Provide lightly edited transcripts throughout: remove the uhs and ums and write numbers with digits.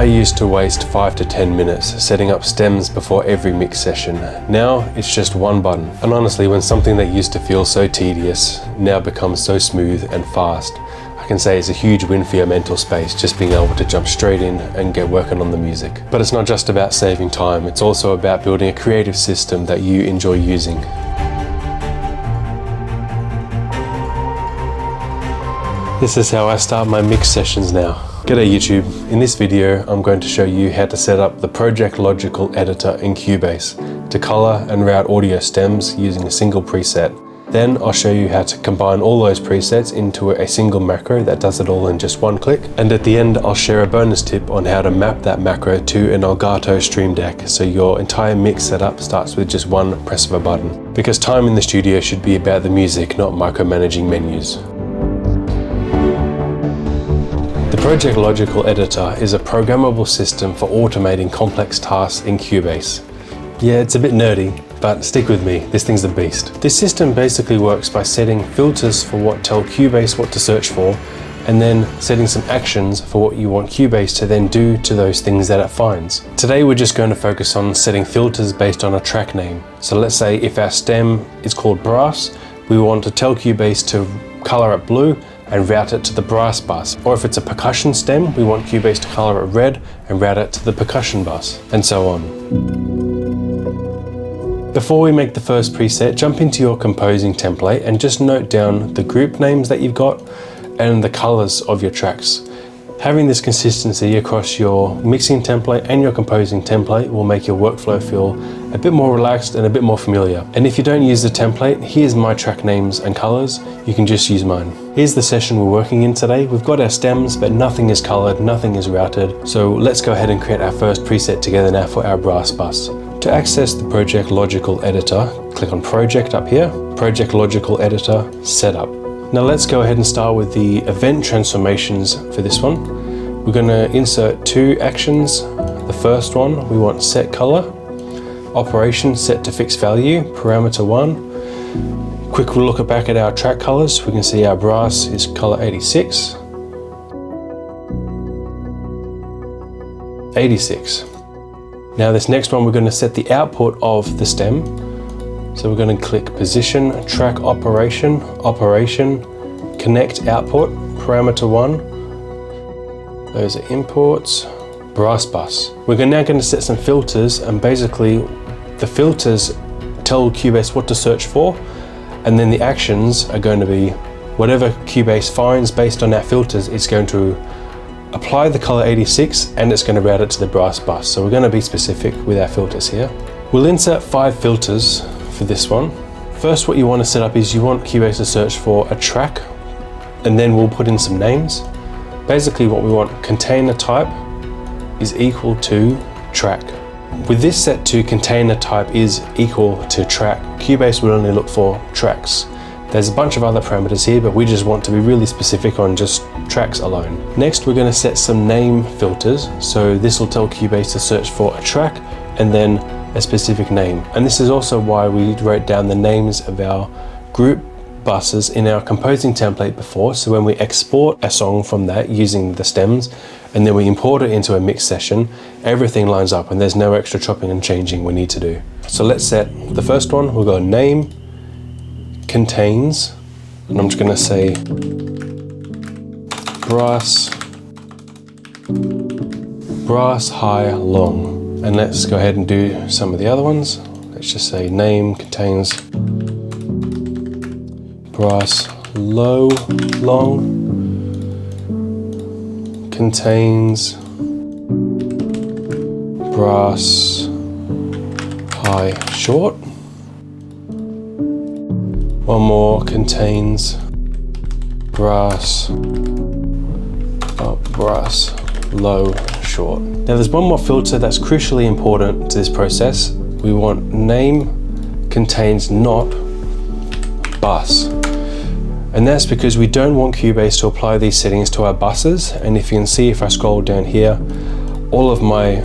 I used to waste 5 to 10 minutes setting up stems before every mix session. Now it's just one button. And honestly, when something that used to feel so tedious now becomes so smooth and fast, I can say it's a huge win for your mental space, just being able to jump straight in and get working on the music. But it's not just about saving time, it's also about building a creative system that you enjoy using. This is how I start my mix sessions now. G'day YouTube. In this video, I'm going to show you how to set up the Project Logical editor in Cubase to color and route audio stems using a single preset. Then I'll show you how to combine all those presets into a single macro that does it all in just one click. And at the end, I'll share a bonus tip on how to map that macro to an Elgato Stream Deck so your entire mix setup starts with just one press of a button. Because time in the studio should be about the music, not micromanaging menus. The Project Logical editor is a programmable system for automating complex tasks in Cubase. Yeah, it's a bit nerdy, but stick with me, this thing's a beast. This system basically works by setting filters for what tell Cubase what to search for, and then setting some actions for what you want Cubase to then do to those things that it finds. Today we're just going to focus on setting filters based on a track name. So let's say if our stem is called brass, we want to tell Cubase to color it blue and route it to the brass bus. Or if it's a percussion stem, we want Cubase to color it red and route it to the percussion bus, and so on. Before we make the first preset, jump into your composing template and just note down the group names that you've got and the colors of your tracks. Having this consistency across your mixing template and your composing template will make your workflow feel a bit more relaxed and a bit more familiar. And if you don't use the template, here's my track names and colors. You can just use mine. Here's the session we're working in today. We've got our stems, but nothing is colored, nothing is routed. So let's go ahead and create our first preset together now for our brass bus. To access the Project Logical editor, click on Project up here, Project Logical editor, Setup. Now let's go ahead and start with the event transformations for this one. We're going to insert two actions. The first one, we want set color, operation set to fixed value, parameter 1. Quick look back at our track colors. We can see our brass is color 86. 86. Now this next one, we're going to set the output of the stem. So we're going to click position, track operation, connect output, parameter 1. Those are imports, brass bus. We're now going to set some filters, and basically the filters tell Cubase what to search for, and then the actions are going to be whatever Cubase finds based on our filters. It's going to apply the color 86 and it's going to route it to the brass bus. So we're going to be specific with our filters here. We'll insert 5 filters for this one. First, what you want to set up is you want Cubase to search for a track, and then we'll put in some names. Basically what we want, container type is equal to track. With this set to container type is equal to track, Cubase will only look for tracks. There's a bunch of other parameters here, but we just want to be really specific on just tracks alone. Next, we're going to set some name filters. So this will tell Cubase to search for a track and then a specific name. And this is also why we wrote down the names of our group buses in our composing template before. So when we export a song from that using the stems, and then we import it into a mix session, everything lines up and there's no extra chopping and changing we need to do. So let's set the first one. We'll go name, contains, and I'm just going to say brass high long. And let's go ahead and do some of the other ones. Let's just say name contains brass low long, contains brass high short. One more, contains brass low short. Now there's one more filter that's crucially important to this process. We want name contains not bus. And that's because we don't want Cubase to apply these settings to our buses. And if you can see, if I scroll down here, all of my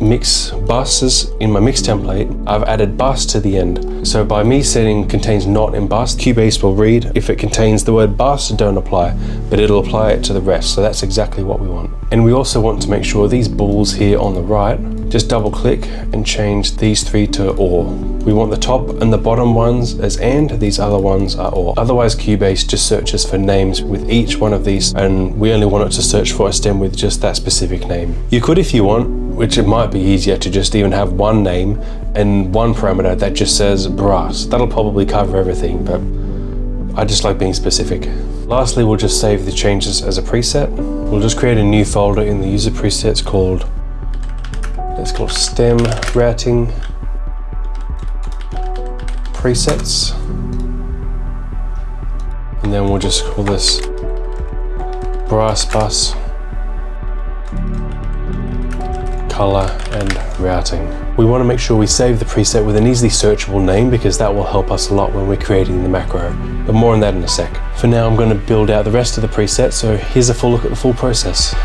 mix buses in my mix template, I've added bus to the end. So by me setting contains not in bus, Cubase will read if it contains the word bus, don't apply, but it'll apply it to the rest. So that's exactly what we want. And we also want to make sure these balls here on the right, just double click and change these three to or. We want the top and the bottom ones as and, these other ones are or. Otherwise Cubase just searches for names with each one of these, and we only want it to search for a stem with just that specific name. You could, if you want, which it might be easier to just even have one name and one parameter that just says brass. That'll probably cover everything, but I just like being specific. Lastly, we'll just save the changes as a preset. We'll just create a new folder in the user presets called, let's call it stem routing presets. And then we'll just call this brass bus color and routing. We want to make sure we save the preset with an easily searchable name because that will help us a lot when we're creating the macro, but more on that in a sec. For now, I'm going to build out the rest of the preset, so here's a full look at the full process.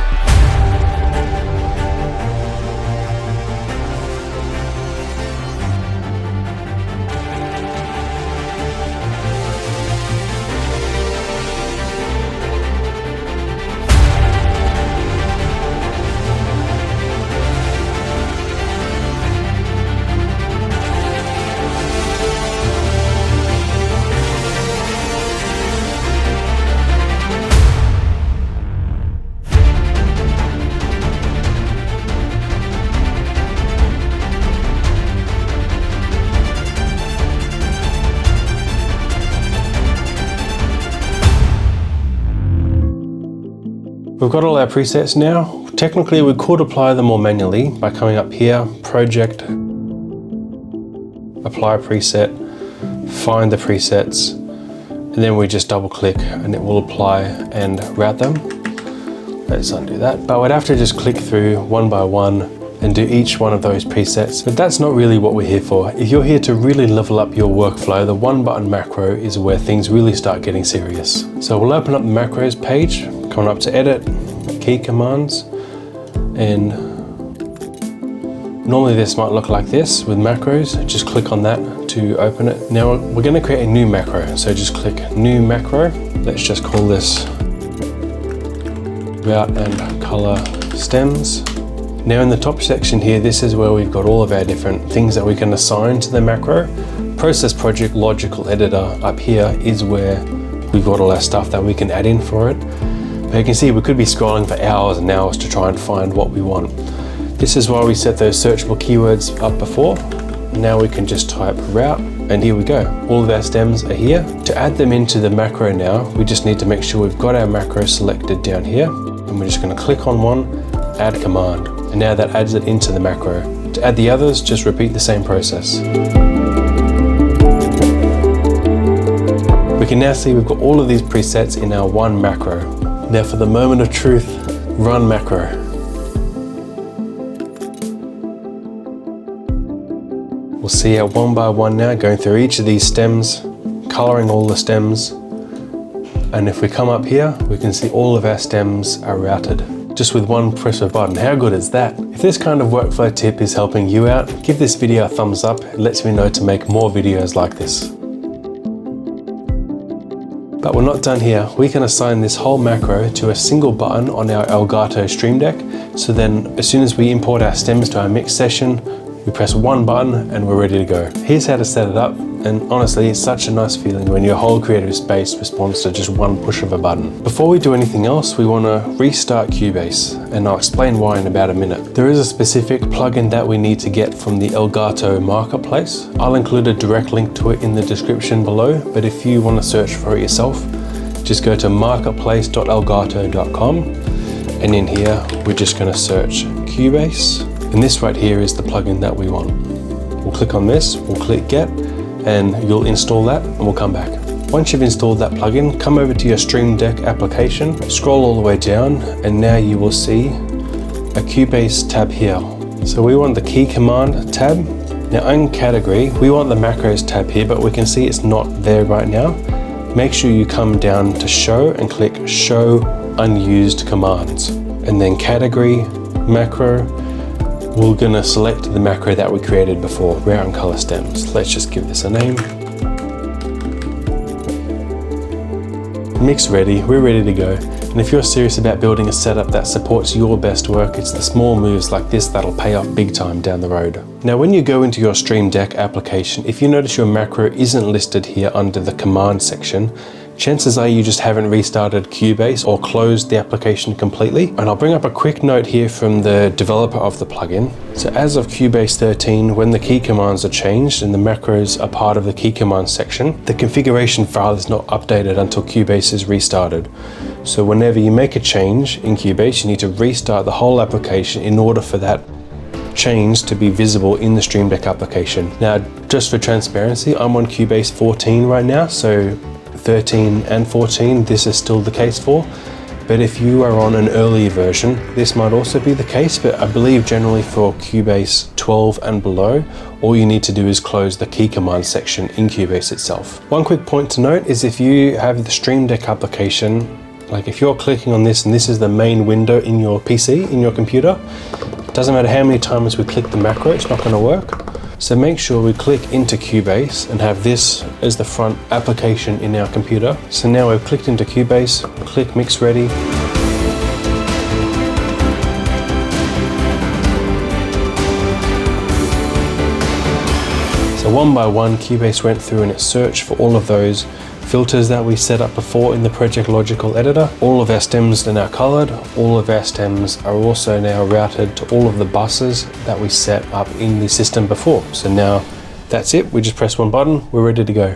We've got all our presets now. Technically, we could apply them more manually by coming up here, project, apply preset, find the presets, and then we just double click and it will apply and route them. Let's undo that. But we'd have to just click through one by one and do each one of those presets. But that's not really what we're here for. If you're here to really level up your workflow, the one button macro is where things really start getting serious. So we'll open up the macros page, coming up to edit, key commands, and normally this might look like this with macros. Just click on that to open it. Now we're going to create a new macro. So just click new macro. Let's just call this route and color stems. Now in the top section here, this is where we've got all of our different things that we can assign to the macro. Process project logical editor up here is where we've got all our stuff that we can add in for it. But you can see we could be scrolling for hours and hours to try and find what we want. This is why we set those searchable keywords up before. Now we can just type route and here we go. All of our stems are here. To add them into the macro now, we just need to make sure we've got our macro selected down here. And we're just going to click on one, add command. And now that adds it into the macro. To add the others, just repeat the same process. We can now see we've got all of these presets in our one macro. Now for the moment of truth, run macro. We'll see out one by one now, going through each of these stems, coloring all the stems. And if we come up here, we can see all of our stems are routed just with one press of a button. How good is that? If this kind of workflow tip is helping you out, give this video a thumbs up. It lets me know to make more videos like this. But we're not done here. We can assign this whole macro to a single button on our Elgato Stream Deck. So then as soon as we import our stems to our mix session, we press one button and we're ready to go. Here's how to set it up. And honestly, it's such a nice feeling when your whole creative space responds to just one push of a button. Before we do anything else, we want to restart Cubase, and I'll explain why in about a minute. There is a specific plugin that we need to get from the Elgato marketplace. I'll include a direct link to it in the description below, but if you want to search for it yourself, just go to marketplace.elgato.com, and in here, we're just going to search Cubase, and this right here is the plugin that we want. We'll click on this, we'll click get, and you'll install that and we'll come back. Once you've installed that plugin, come over to your Stream Deck application, scroll all the way down, and now you will see a Cubase tab here. So we want the key command tab. Now in category, we want the macros tab here, but we can see it's not there right now. Make sure you come down to show and click show unused commands. And then category, macro, we're gonna select the macro that we created before, route and color stems. Let's just give this a name. Mix ready, we're ready to go. And if you're serious about building a setup that supports your best work, it's the small moves like this that'll pay off big time down the road. Now, when you go into your Stream Deck application, if you notice your macro isn't listed here under the command section, chances are you just haven't restarted Cubase or closed the application completely. And I'll bring up a quick note here from the developer of the plugin. So as of Cubase 13, when the key commands are changed and the macros are part of the key commands section, the configuration file is not updated until Cubase is restarted. So whenever you make a change in Cubase, you need to restart the whole application in order for that change to be visible in the Stream Deck application. Now, just for transparency, I'm on Cubase 14 right now, so 13 and 14, this is still the case for. But if you are on an earlier version, this might also be the case, but I believe generally for Cubase 12 and below, all you need to do is close the key command section in Cubase itself. One quick point to note is if you have the Stream Deck application, like if you're clicking on this and this is the main window in your PC, in your computer, it doesn't matter how many times we click the macro, it's not gonna work. So make sure we click into Cubase and have this as the front application in our computer. So now we've clicked into Cubase, click Mix Ready. So one by one, Cubase went through and it searched for all of those filters that we set up before in the Project Logical editor. All of our stems are now colored. All of our stems are also now routed to all of the buses that we set up in the system before. So now that's it. We just press one button, we're ready to go.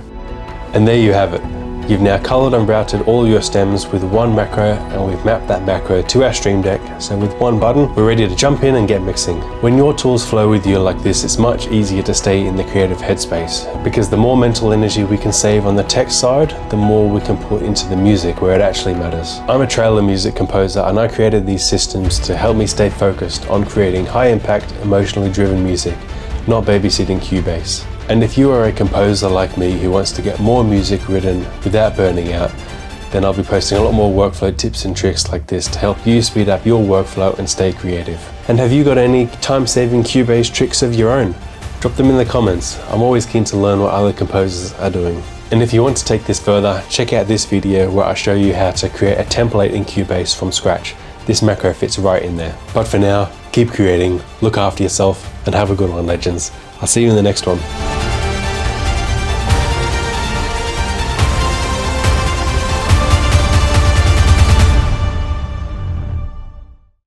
And there you have it. You've now colored and routed all your stems with one macro, and we've mapped that macro to our Stream Deck. So with one button, we're ready to jump in and get mixing. When your tools flow with you like this, it's much easier to stay in the creative headspace, because the more mental energy we can save on the tech side, the more we can put into the music where it actually matters. I'm a trailer music composer, and I created these systems to help me stay focused on creating high impact, emotionally driven music, not babysitting Cubase. And if you are a composer like me who wants to get more music written without burning out, then I'll be posting a lot more workflow tips and tricks like this to help you speed up your workflow and stay creative. And have you got any time-saving Cubase tricks of your own? Drop them in the comments. I'm always keen to learn what other composers are doing. And if you want to take this further, check out this video where I show you how to create a template in Cubase from scratch. This macro fits right in there. But for now, keep creating, look after yourself, and have a good one, legends. I'll see you in the next one.